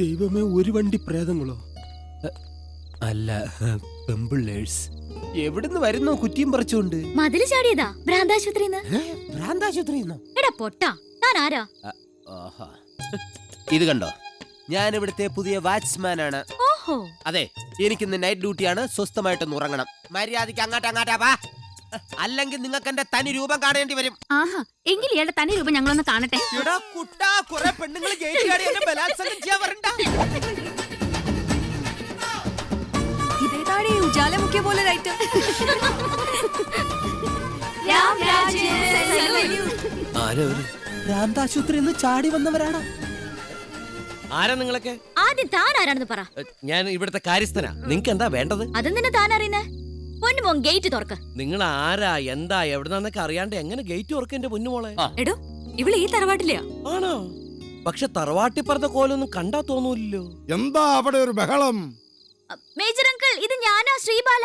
ദൈവമേ, ഒരു വണ്ടി പ്രേതങ്ങളോ? അല്ല, പെമ്പിള്ളേഴ്സ്. എവിടുന്ന് വരുന്നോ കുറ്റിയും പറിച്ചോണ്ട്? മതില് ചാടിയതാ ഭ്രാന്താശുപത്രിന്ന്. ഭ്രാന്താശുപത്രിന്നോ? എടാ പൊട്ടാ, താൻ ആരാ? ഇത് കണ്ടോ, ഞാൻ ഇവിടുത്തെ പുതിയ വാച്ച്മാൻ ആണ്. ഓഹോ. അതെ, എനിക്കിന്ന് നൈറ്റ് ഡ്യൂട്ടിയാണ്. സ്വസ്ഥമായിട്ടൊന്ന് ഉറങ്ങണം. മര്യാദയ്ക്ക് അങ്ങാട്ടാ വാ, അല്ലെങ്കിൽ നിങ്ങൾക്ക് എന്റെ തനി രൂപം കാണേണ്ടി വരും. ആഹാ, എങ്കിൽ ഇയാളുടെ തനി രൂപം ഞങ്ങളൊന്ന് കാണട്ടെ. എടാ കുട്ടാ, കുറെ പെണ്ണുങ്ങൾ ഗേറ്റ് ചാടി എന്നെ ബലാത്സംഗം ചെയ്യാൻ വരണ്ട. ഇതേതാടി ഉജാലമുക്കിയ പോലെ ലൈറ്റ്. ഭ്രാന്താശുപത്രിയിൽ ചാടി വന്നവരാണ്. ആരാ നിങ്ങളൊക്കെ? ആദ്യം താൻ ആരാണെന്ന് പറ. ഞാൻ ഇവിടുത്തെ കാര്യസ്ഥനാ. നിങ്ങക്ക് എന്താ വേണ്ടത്? അതെന്തിനാ താൻ അറിയുന്നേ? പൊന്നുമോൻ ഗേറ്റ് തുറക്ക്. നിങ്ങൾ ആരാ, എന്താ, എവിടെന്നൊക്കെ അറിയാണ്ട് എങ്ങനെ ഗേറ്റ് തുറക്ക എന്റെ പൊന്നുമോളെ? എടോ, ഇവിടെ ഈ തറവാട്ടിലെയാ? ആണോ? പക്ഷെ തറവാട്ടി പറഞ്ഞ കോലൊന്നും കണ്ടാ തോന്നൂല്ലോ. എന്താ അവിടെ ഒരു ബഹളം? മേജർ അങ്കിൾ, ഇത് ഞാനാ ശ്രീബാല.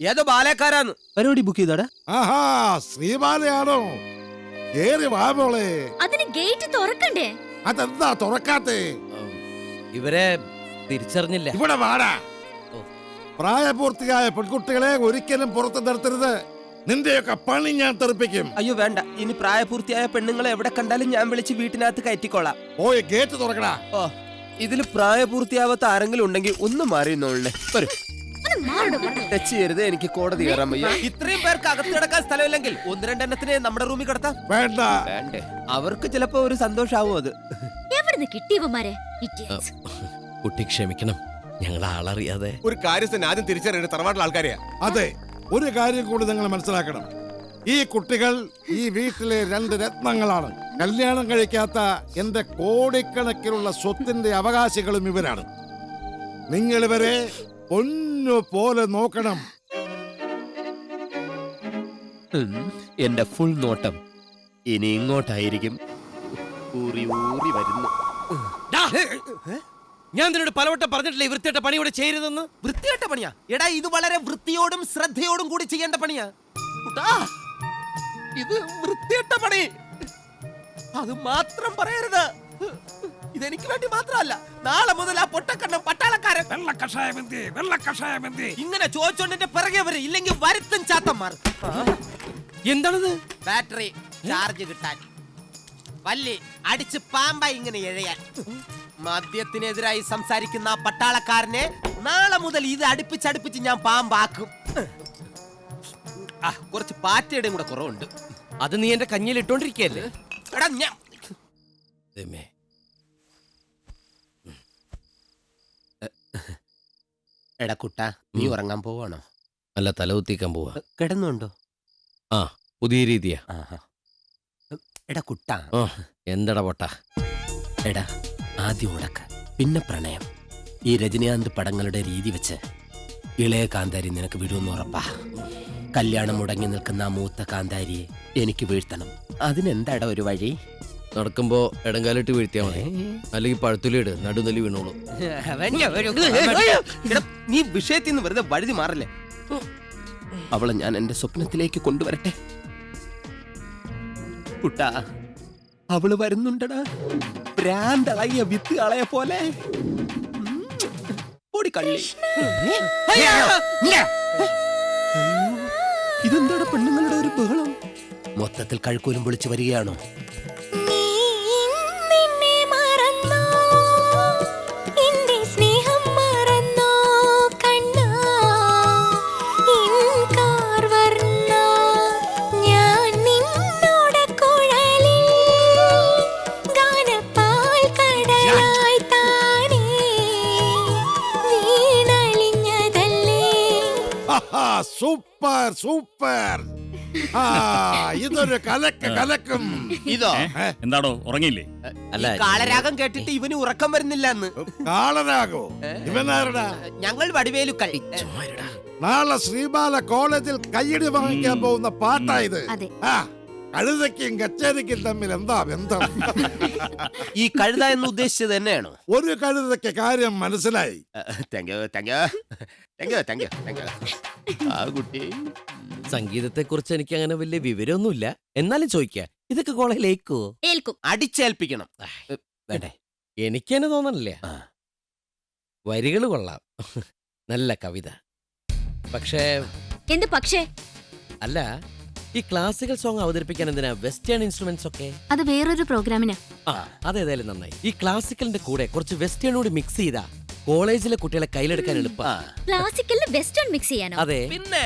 ഏതോ ബാലക്കാരാന്ന്. പരിപാടി ബുക്ക് ചെയ്താടാ? ആഹാ, ശ്രീബാലയാണോ? കേറി വാ മോളെ. അതിന് ഗേറ്റ് തുറക്കണ്ടേ? അതെന്താ തുറക്കാത്തെ? ഇവരെ തിരിച്ചറിഞ്ഞില്ല. ഇവിടെ വാടാ. പ്രായപൂർത്തിയായ പെൺകുട്ടികളെ ഒരിക്കലും പുറത്ത് നിർത്തരുത്. നിന്റെയൊക്കെ പണി ഞാൻ തെറിപ്പിക്കും. അയ്യോ വേണ്ട, ഇനി പ്രായപൂർത്തിയായ പെണ്ണുങ്ങളെ എവിടെ കണ്ടാലും ഞാൻ വിളിച്ച് വീട്ടിനകത്ത് കയറ്റിക്കോളാം. പോയി ഗേറ്റ് തുറക്കടാ. ഓ, ഇതിൽ പ്രായപൂർത്തിയാവാത്ത ആരെങ്കിലും ഉണ്ടെങ്കിൽ ഒന്ന് മാറിയുന്നോളെ. ടച്ച് ചെയ്യരുത്, എനിക്ക് കോടതി കയറാൻ വയ്യ. ഇത്രയും പേർക്ക് അകത്ത് കിടക്കാൻ സ്ഥലമില്ലെങ്കിൽ ഒന്ന് രണ്ടെണ്ണത്തിനെ നമ്മുടെ റൂമിൽ കിടത്താം. വേണ്ട. വേണ്ടേ? അവർക്ക് ചിലപ്പോ ഒരു സന്തോഷാവും അത്. എവിടുന്ന് കിട്ടിയവന്മാരെ? കുട്ടി ക്ഷമിക്കണം, ഞങ്ങൾ ആളറിയാതെ. ഒരു കാര്യസ്ഥൻ ആദ്യം തിരിച്ചറിയുന്ന തറവാട്ടിലെ ആൾക്കാരെയാ. അതെ, ഒരു കാര്യം കൂടി നിങ്ങൾ മനസ്സിലാക്കണം. ഈ കുട്ടികൾ ഈ വീട്ടിലെ 2 രത്നങ്ങളാണ്. കല്യാണം കഴിക്കാത്ത എന്റെ കോടിക്കണക്കിനുള്ള സ്വത്തിന്റെ അവകാശികളും ഇവരാണ്. നിങ്ങൾ ഇവരെ പൊന്നു പോലെ നോക്കണം. എന്റെ ഫുൾ നോട്ടം ഇനി ഇങ്ങോട്ടായിരിക്കും. ഊറി ഊറി വരുന്നു. ഞാൻ നിന്നോട് പലവട്ടം പറഞ്ഞിട്ടില്ലേ വൃത്തിയായിട്ട പണി ഇവിടെ ചെയ്യരുതെന്ന്? വൃത്തിയായിട്ട പണിയാ? എടാ, ഇത് വളരെ വൃത്തിയോടും ശ്രദ്ധയോടും കൂടി ചെയ്യേണ്ട പണിയാ. ഇത് വൃത്തിയായിട്ട പണി, അത് മാത്രം പറയരുത്. ഇതെനിക്ക് വേണ്ടി മാത്രമല്ല, നാളെ മുതൽ ആ പൊട്ടക്കണ്ണം പട്ടാളക്കാരൻ ഇങ്ങനെ ചോദിച്ചോണ്ടിന്റെ പിറകെ വരും. ഇല്ലെങ്കിൽ വരുത്തും ചാത്തന്മാർ. എന്താണത്? ബാറ്ററി ചാർജ് കിട്ടാൻ, വല്ലി അടിച്ച് പാമ്പായി ഇങ്ങനെ എഴയാൻ. മദ്യത്തിനെതിരായി സംസാരിക്കുന്ന ആ പട്ടാളക്കാരനെ നാളെ മുതൽ ഇത് അടുപ്പിച്ചടുപ്പിച്ച് ഞാൻ പാമ്പാക്കും. കുറച്ച് പാറ്റയുടെയും കൂടെ കുറവുണ്ട്. അത് നീ എന്റെ കഞ്ഞിയിൽ ഇട്ടോണ്ടിരിക്കല്ലേ? എടാ ഞാൻ എടാ കുട്ടാ, നീ ഉറങ്ങാൻ പോവാണോ? അല്ല, തലകുത്തിക്കാൻ പോവാ. കിടന്നുണ്ടോ? ആ, പുതിയ രീതിയാ. എടാ കുട്ടാ. എന്തടാ പൊട്ട? എടാ, ആദ്യം ഉടക്ക്, പിന്നെ പ്രണയം. ഈ രജനീകാന്ത് പടങ്ങളുടെ രീതി വെച്ച് ഇളയ കാന്താരി നിനക്ക് വിടുമെന്ന് ഉറപ്പാ. കല്യാണം മുടങ്ങി നിൽക്കുന്ന ആ മൂത്ത കാന്താരിയെ എനിക്ക് വീഴ്ത്തണം. അതിനെന്താടാ ഒരു വഴി? നടക്കുമ്പോ ഇടങ്കാലിട്ട് വീഴ്ത്തിയാ മതി, അല്ലെങ്കിൽ പഴത്തുലിട് നടുനെല്ലി വീണോളൂ. നീ വിഷയത്തിൽ നിന്ന് വെറുതെ വഴുതി മാറില്ലേ? അവളെ ഞാൻ എന്റെ സ്വപ്നത്തിലേക്ക് കൊണ്ടുവരട്ടെ. കുട്ടാ, അവള് വരുന്നുണ്ടടാ. ഭ്രാന്തളയ വിത്ത് കളയ പോലെ. ഇതെന്താടാ പെണ്ണുങ്ങളുടെ ഒരു ബഹളം? മൊത്തത്തിൽ കഴുക്കൂലും വിളിച്ചു വരികയാണോ? Super super. ഇതൊരു കലക്കും. ഇതോ എന്താടോ, ഉറങ്ങിയില്ലേ? അല്ല, കാളരാഗം കേട്ടിട്ട് ഇവന് ഉറക്കം വരുന്നില്ല. കാളരാഗോ? ഇവനാരടാ? ഞങ്ങൾ വടിവേലുക്കൾ. നാളെ ശ്രീബാല കോളേജിൽ കയ്യടി വാങ്ങിക്കാൻ പോകുന്ന പാട്ടാ ഇത്. കഴുതയ്ക്കും കച്ചേരിക്കും തമ്മിൽ എന്താ ബന്ധം? ഈ കഴുത എന്ന് ഉദ്ദേശിച്ചത് തന്നെയാണോ? ഒരു കഴുതയ്ക്ക് കാര്യം മനസ്സിലായി. സംഗീതത്തെ കുറിച്ച് എനിക്ക് അങ്ങനെ വലിയ വിവരമൊന്നുമില്ല. എന്നാലും ചോദിക്കാ, ഇതൊക്കെ കോളേജിലേക്കോ? അടിച്ചേൽപ്പിക്കണം. വേണ്ടേ? എനിക്കെന്നെ തോന്നണില്ല. ആ. വരികൾ കൊള്ളാം. നല്ല കവിത. പക്ഷേ എന്ത് പക്ഷേ? അല്ല, ഈ ക്ലാസിക്കൽ സോങ് അവതരിപ്പിക്കാൻ എന്തിനാ വെസ്റ്റേൺ ഇൻസ്ട്രുമെന്റ്സ് ഒക്കെ? അത് വേറൊരു പ്രോഗ്രാമിന്. ആ, അതേതായാലും നന്നായി. ഈ ക്ലാസിക്കലിന്റെ കൂടെ കുറച്ച് വെസ്റ്റേൺ കൂടി മിക്സ് ചെയ്താ കോളേജിലെ കുട്ടികളെ കയ്യിലെടുക്കാൻ എളുപ്പ. ക്ലാസിക്കലിൽ വെസ്റ്റേൺ മിക്സ് ചെയ്യാനോ? അതെ. പിന്നെ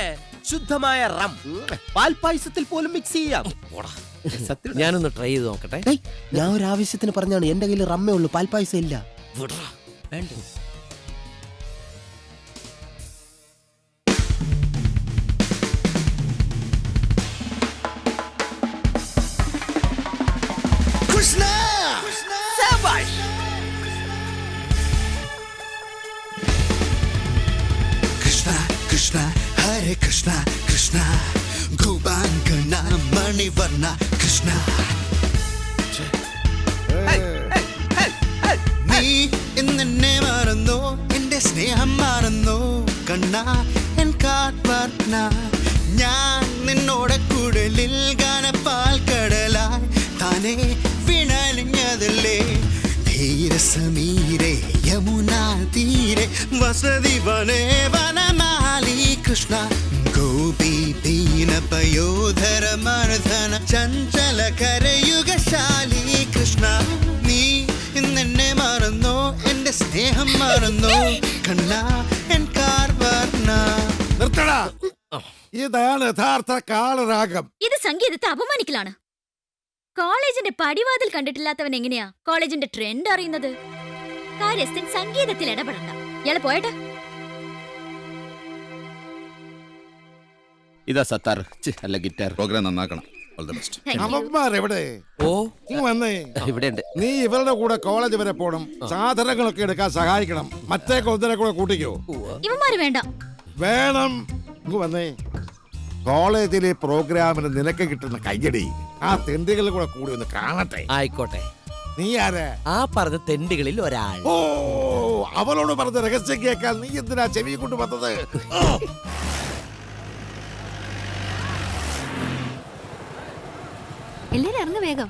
ശുദ്ധമായ റം പാൽപായസത്തിൽ പോലും മിക്സ് ചെയ്യാം. ഞാനൊന്ന് ട്രൈ ചെയ്ത് നോക്കട്ടെ. ഏയ്, ഞാൻ ഒരു ആവശ്യത്തിന് പറഞ്ഞാണ്. എന്റെ കയ്യിൽ റമ്മേ ഉള്ളൂ, പാൽപായസം ഇല്ല. വേണ്ട. Krishna, Krishna, Hare Krishna, Krishna, Gopangana, Manivarna, Krishna. നീ എന്നെ മറന്നോ, എന്റെ സ്നേഹം മറന്നോ, കണ്ണാ എൻ കാർവർണ്ണ. ഞാൻ നിന്നോട് കുടലിൽ ഗാനപ്പാൽ കടലായി താനേ വിണലിഞ്ഞതല്ലേ. ധീരസമീരെ യമുനാ തീരെ വസതി വനേ വനമാലി കൃഷ്ണ. ഗോപി ദീന പയോധര മർദ്ദന ചഞ്ചല കരയുഗശാലി കൃഷ്ണ. നീ ഇന്നെന്നെ മറന്നോ, എന്റെ സ്നേഹം മറന്നോ, കണ്ണാ എൻ കാർവർണ്ണ. നിർത്തടാ. ഇതാണ് യഥാർത്ഥ കാളരാഗം. ഇത് സംഗീതത്തെ അപമാനിക്കലാണ്. കോളേജിന്റെ പടിവാതിൽ കണ്ടിട്ടില്ലാത്തവൻ എങ്ങനെയാ കോളേജിന്റെ ട്രെൻഡ് അറിയുന്നത്? കാര്യസ്ഥൻ സംഗീതത്തിൽ ഇടപെടണ്ട. ഇയാളെ പോയട്ടെ. ഇതാ സത്താർ, അല്ല ഗിറ്റാർ. പ്രോഗ്രാം നന്നാക്കണം. All the best. Thank you. അവന്മാരെവിടെ? ഓ, നീ വന്നേ. ഇവിടെ ഉണ്ട്. നീ ഇവരുടെ കൂടെ കോളേജ് വരെ പോണം. സാധനങ്ങളൊക്കെ എടുക്കാൻ സഹായിക്കണം. മറ്റേ കൊന്തനെ കൂടെ കൂട്ടിക്കോ. ഇവന്മാര് വേണ്ട. വേണം. ഇങ്ങ് വന്നേ. കോളേജിലെ പ്രോഗ്രാമിന് നിനക്ക് കിട്ടുന്ന കയ്യടി ആ തെണ്ടികളിൽ കൂടെ കൂടി ഒന്ന് കാണട്ടെ. ആയിക്കോട്ടെ. നീ ആരാ? ആ പറഞ്ഞ തെണ്ടുകളിൽ ഒരാൾ. ഓ, അവളോട് പറഞ്ഞ രഹസ്യം കേൾക്കാൻ നീ എന്തിനാ ചെവി കൊണ്ട് വന്നത്? ഓ. എല്ലാരും ഇറങ്ങ വേഗം.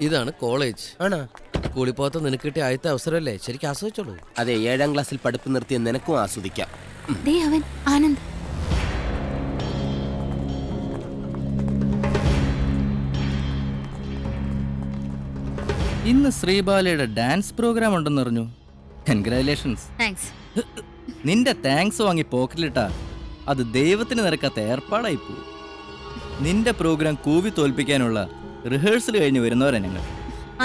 ഇതാണ് കോളേജ്. ആണോ? സ്കൂളിൽ പോകാത്ത നിനക്ക് കിട്ടിയ ആദ്യത്തെ അവസരമല്ലേ, ശരിക്കും ആസ്വദിച്ചോളൂ. അതെ, 7ാം ക്ലാസ്സിൽ പഠിപ്പ് നിർത്തിയ നിനക്കും ആസ്വദിക്കാം. ദേ അവൻ ആനന്ദ്. ഇന്ന് ശ്രീബാലയുടെ ഡാൻസ് പ്രോഗ്രാം ഉണ്ടെന്ന് അറിഞ്ഞു. കൺഗ്രാലേഷൻസ്. താങ്ക്സ്. നിന്റെ താങ്ക്സ് വാങ്ങി പോക്കറ്റിലിട്ടാ അത് ദൈവത്തിന് നിരക്കാത്ത ഏർപ്പാടായി പോകും. നിന്റെ പ്രോഗ്രാം കൂവി തോൽപ്പിക്കാനുള്ള റിഹേഴ്സൽ കഴിഞ്ഞ് വരുന്നവരാ ഞങ്ങൾ.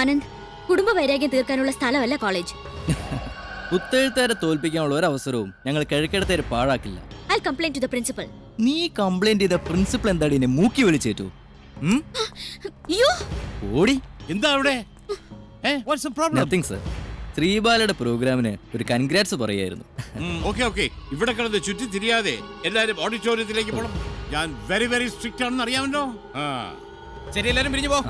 ആനന്ദ്, കുടുംബ വൈരാഗ്യം തീർക്കാനുള്ള സ്ഥലമല്ല കോളേജ്. പുത്തെഴുത്തുകാരെ തോൽപ്പിക്കാനുള്ള ഒരു അവസരവും ഞങ്ങൾ കിഴക്കെടുത്തേരെ പാഴാക്കില്ല. I complaint to the principal. നീ കംപ്ലൈന്റ് ചെയ്ത പ്രിൻസിപ്പൽ എന്താടി എന്നെ മൂക്കി വിളിച്ചേറ്റു? അയ്യോ, ഓടി. എന്താ അവിടെ? Nothing sir. ശ്രീബാലയുടെ പ്രോഗ്രാമിന് ഒരു കൺഗ്രാറ്റ്സ് പറയായിരുന്നു. ഓക്കെ ഇവിടെ കിടന്ന് ചുറ്റി തിരിയാതെ എല്ലാരും ഓഡിറ്റോറിയത്തിലേക്ക് പോകണം. ഞാൻ വെരി സ്ട്രിക്റ്റ് ആണെന്ന് അറിയാമല്ലോ. ശരി, എല്ലാരും പിരിഞ്ഞു പോ.